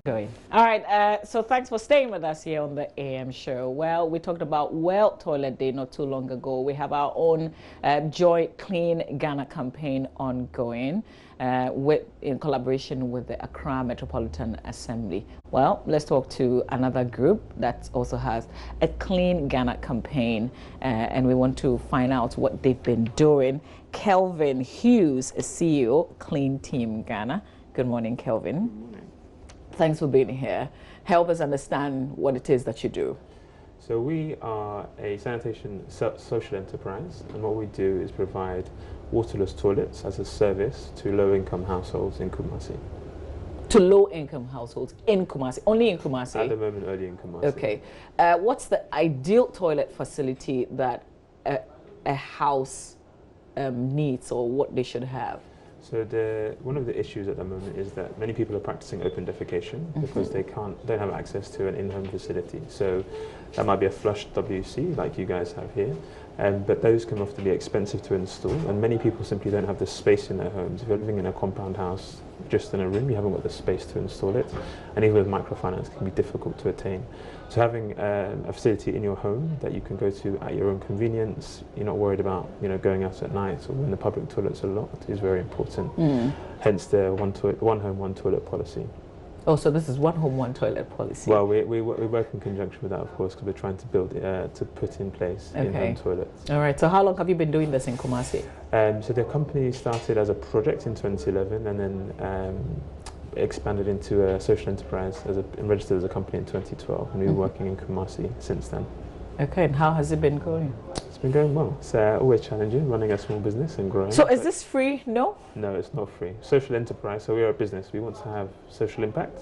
Going. All right, so thanks for staying with us here on the AM show. Well, we talked about World Toilet Day not too long ago. We have our own Joy Clean Ghana campaign ongoing in collaboration with the Accra Metropolitan Assembly. Well, let's talk to another group that also has a Clean Ghana campaign, and we want to find out what they've been doing. Kelvin Hughes is CEO, Clean Team Ghana. Good morning, Kelvin. Good morning. Thanks for being here. Help us understand what it is that you do. So we are a sanitation social enterprise, and what we do is provide waterless toilets as a service to low-income households in Kumasi. To low-income households in Kumasi, only in Kumasi? At the moment, only in Kumasi. Okay. What's the ideal toilet facility that a house needs, or what they should have? So one of the issues at the moment is that many people are practicing open defecation because they don't have access to an in-home facility. So that might be a flush WC like you guys have here, but those can often be expensive to install, and many people simply don't have the space in their homes. If you're living in a compound house just in a room, you haven't got the space to install it, and even with microfinance it can be difficult to attain. So having a facility in your home that you can go to at your own convenience, you're not worried about going out at night or when the public toilets are locked, is very important. Hence the one home, one toilet policy. Oh, so this is one home, one toilet policy. Well, we work in conjunction with that, of course, because we're trying to build to put in place in-home toilets. All right. So how long have you been doing this in Kumasi? So the company started as a project in 2011, and then expanded into a social enterprise and registered as a company in 2012, and we've been working in Kumasi since then. Okay, and how has it been going? It's been going well. It's always challenging running a small business and growing. So is this free? No? No, it's not free. Social enterprise, so we are a business. We want to have social impact,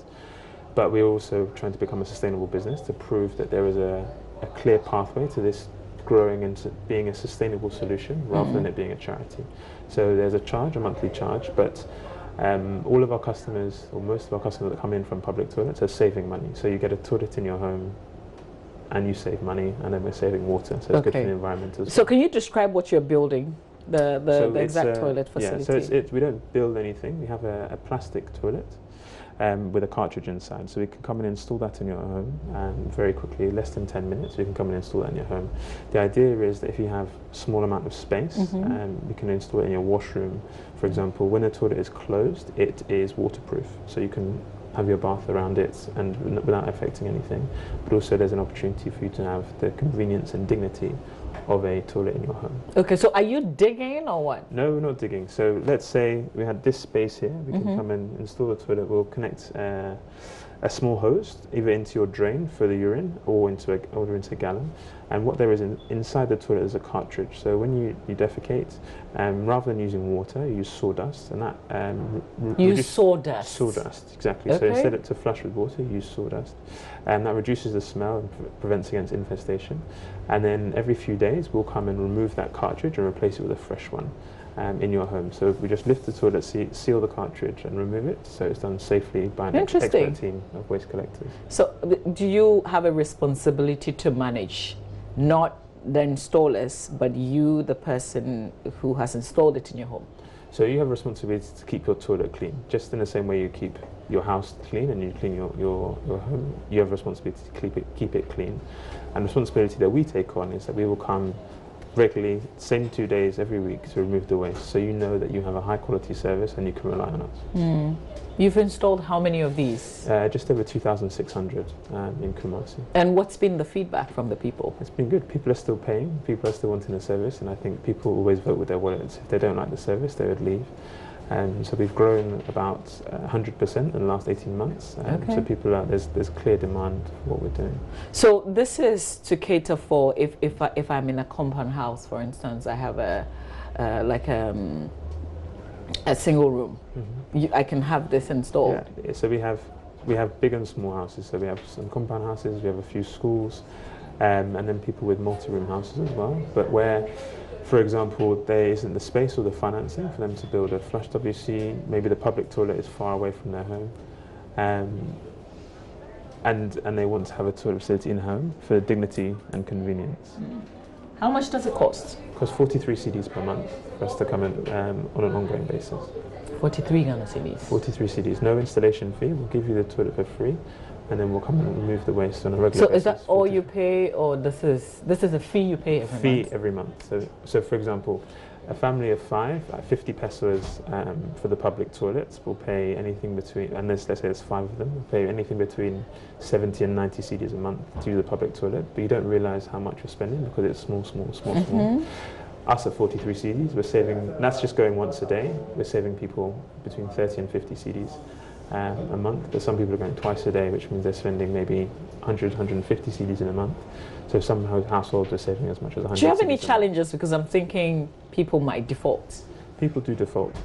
but we're also trying to become a sustainable business to prove that there is a clear pathway to this growing into being a sustainable solution rather than it being a charity. So there's a monthly charge, but all of our customers, or most of our customers that come in from public toilets, are saving money. So you get a toilet in your home and you save money, and then we're saving water, so it's good for the environment as well. So can you describe what you're building, the exact toilet facility? Yeah, so we don't build anything. We have a plastic toilet with a cartridge inside, so we can come and install that in your home very quickly, less than 10 minutes. We can come and install that in your home. The idea is that if you have a small amount of space, you can install it in your washroom. For example, when the toilet is closed, it is waterproof, so you can have your bath around it and without affecting anything. But also there's an opportunity for you to have the convenience and dignity of a toilet in your home. Okay, so are you digging or what? No, we're not digging. So let's say we had this space here. We can come and install the toilet. We'll connect a small hose either into your drain for the urine or into a gallon. And what there is inside the toilet is a cartridge. So when you defecate, rather than using water, you use sawdust, and that use sawdust. Sawdust, exactly. So instead of to flush with water, you use sawdust, and that reduces the smell and prevents against infestation. And then every few days, we'll come and remove that cartridge and replace it with a fresh one in your home. So we just lift the toilet, seal the cartridge, and remove it. So it's done safely by an expert team of waste collectors. So do you have a responsibility to manage? Not the installers, but you, the person who has installed it in your home? So you have a responsibility to keep your toilet clean, just in the same way you keep your house clean and you clean your home. You have a responsibility to keep it clean. And the responsibility that we take on is that we will come regularly, same 2 days every week, to remove the waste, so you know that you have a high quality service and you can rely on us. You've installed how many of these? Just over 2,600 in Kumasi. And what's been the feedback from the people? It's been good. People are still paying, people are still wanting the service, and I think people always vote with their wallets. If they don't like the service, they would leave. So we've grown about 100% in the last 18 months. So people there's clear demand for what we're doing. So this is to cater for if I'm in a compound house, for instance, I have a single room. I can have this installed. Yeah. So we have big and small houses. So we have some compound houses, we have a few schools, and then people with multi-room houses as well. But where, for example, there isn't the space or the financing for them to build a flush WC, maybe the public toilet is far away from their home, and they want to have a toilet facility in home for dignity and convenience. How much does it cost? It costs 43 cedis per month for us to come in on an ongoing basis. 43 Ghana cedis. 43 cedis, no installation fee. We'll give you the toilet for free, and then we'll come and remove the waste on a regular basis. So is that all you pay, or this is a fee you pay every month? Fee every month. So for example, a family of 5, 50 pesos for the public toilets will pay anything between, and let's say there's 5 of them, will pay anything between 70 and 90 cedis a month to use the public toilet, but you don't realize how much you're spending because it's small. Us at 43 cedis, we're saving, that's just going once a day, we're saving people between 30 and 50 cedis a month, but some people are going twice a day, which means they're spending maybe 100, 150 cedis in a month. So some households are saving as much as 100. Do you have any challenges? Because I'm thinking people might default. People do default.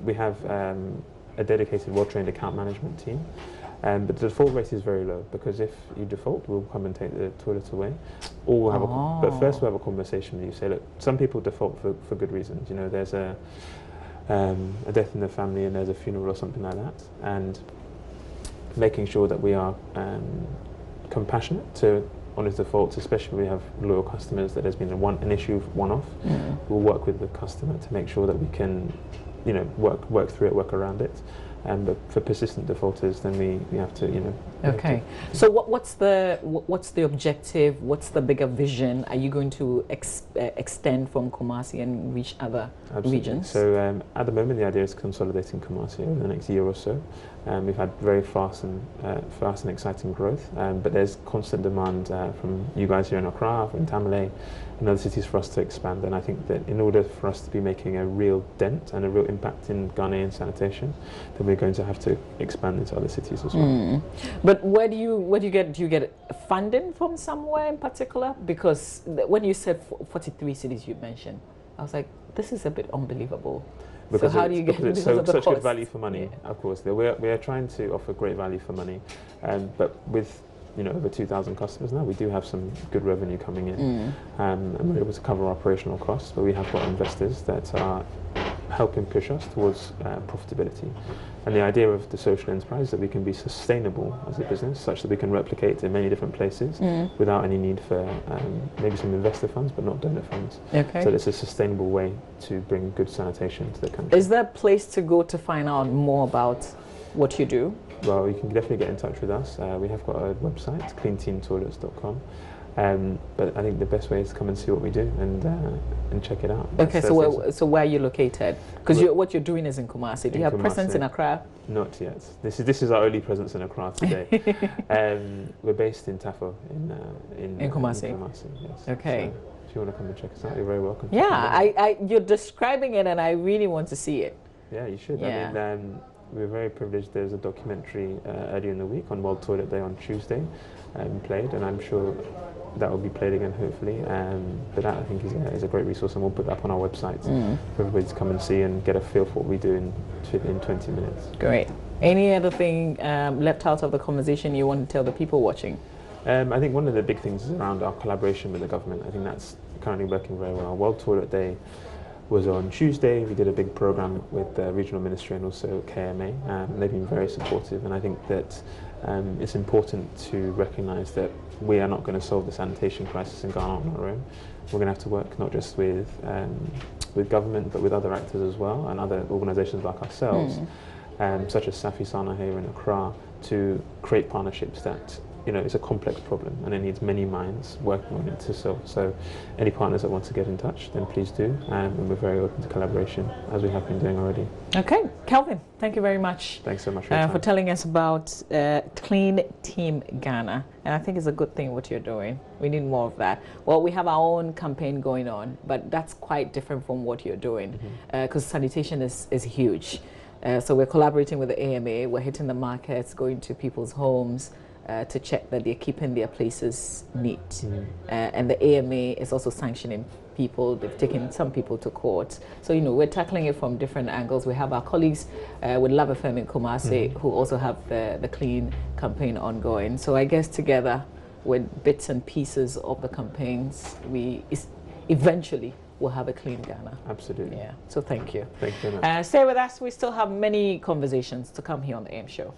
We have a dedicated, well-trained account management team. But the default rate is very low because if you default, we'll come and take the toilet away. Or we'll have but first we'll have a conversation with you. Say, look, some people default for good reasons. You know, there's a death in the family and there's a funeral or something like that. And making sure that we are compassionate to honest defaults, especially when we have loyal customers, that there's been an issue one-off. We'll work with the customer to make sure that we can, you know, work through it, work around it. But for persistent defaulters, then we have to, you know. Okay. So what's the objective? What's the bigger vision? Are you going to extend from Kumasi and reach other regions? So at the moment, the idea is consolidating Kumasi over the next year or so. We've had very fast and exciting growth, but there's constant demand from you guys here in Accra, from Tamale, and other cities for us to expand. And I think that in order for us to be making a real dent and a real impact in Ghanaian sanitation, then we're going to have to expand into other cities as well. But where do you get funding from somewhere in particular? Because when you said 43 cities you mentioned, I was like, this is a bit unbelievable. Because so how do you get it's such good value for money? Yeah. Of course, we are trying to offer great value for money, but with over 2,000 customers now, we do have some good revenue coming in, and we're able to cover operational costs. But we have got investors that are helping push us towards profitability. And the idea of the social enterprise is that we can be sustainable as a business, such that we can replicate in many different places without any need for maybe some investor funds, but not donor funds. Okay. So it's a sustainable way to bring good sanitation to the country. Is there a place to go to find out more about what you do? Well, you can definitely get in touch with us. We have got a website, cleanteamtoilets.com. But I think the best way is to come and see what we do and check it out. Okay, so where are you located? Because what you're doing is in Kumasi. Do you have presence in Accra? Not yet. This is our only presence in Accra today. We're based in Tafo in Kumasi. Yes. Okay. So if you want to come and check us out, you're very welcome. Yeah, you're describing it, and I really want to see it. Yeah, you should. Yeah. I mean, we're very privileged. There's a documentary earlier in the week on World Toilet Day on Tuesday, played, and I'm sure that will be played again, hopefully. But that, I think, is a great resource, and we'll put that up on our website for everybody to come and see and get a feel for what we do in 20 minutes. Great. Any other thing left out of the conversation you want to tell the people watching? I think one of the big things is around our collaboration with the government. I think that's currently working very well. World Toilet Day was on Tuesday. We did a big program with the regional ministry and also KMA. They've been very supportive, and I think that it's important to recognise that we are not going to solve the sanitation crisis in Ghana on our own. We're going to have to work not just with government, but with other actors as well, and other organisations like ourselves, such as Safi Sana here in Accra, to create partnerships that, it's a complex problem and it needs many minds working on it to solve. So any partners that want to get in touch, then please do. And we're very open to collaboration, as we have been doing already. Okay, Kelvin, thank you very much. Thanks so much for your time. For telling us about Clean Team Ghana. And I think it's a good thing what you're doing. We need more of that. Well, we have our own campaign going on, but that's quite different from what you're doing, because sanitation is huge. So we're collaborating with the AMA. We're hitting the markets, going to people's homes, to check that they're keeping their places neat. And the AMA is also sanctioning people. They've taken some people to court. So, we're tackling it from different angles. We have our colleagues with Love FM in Kumasi who also have the Clean campaign ongoing. So I guess together with bits and pieces of the campaigns, we eventually will have a clean Ghana. Absolutely. Yeah. So thank you. Thank you very much. Stay with us. We still have many conversations to come here on the AM Show.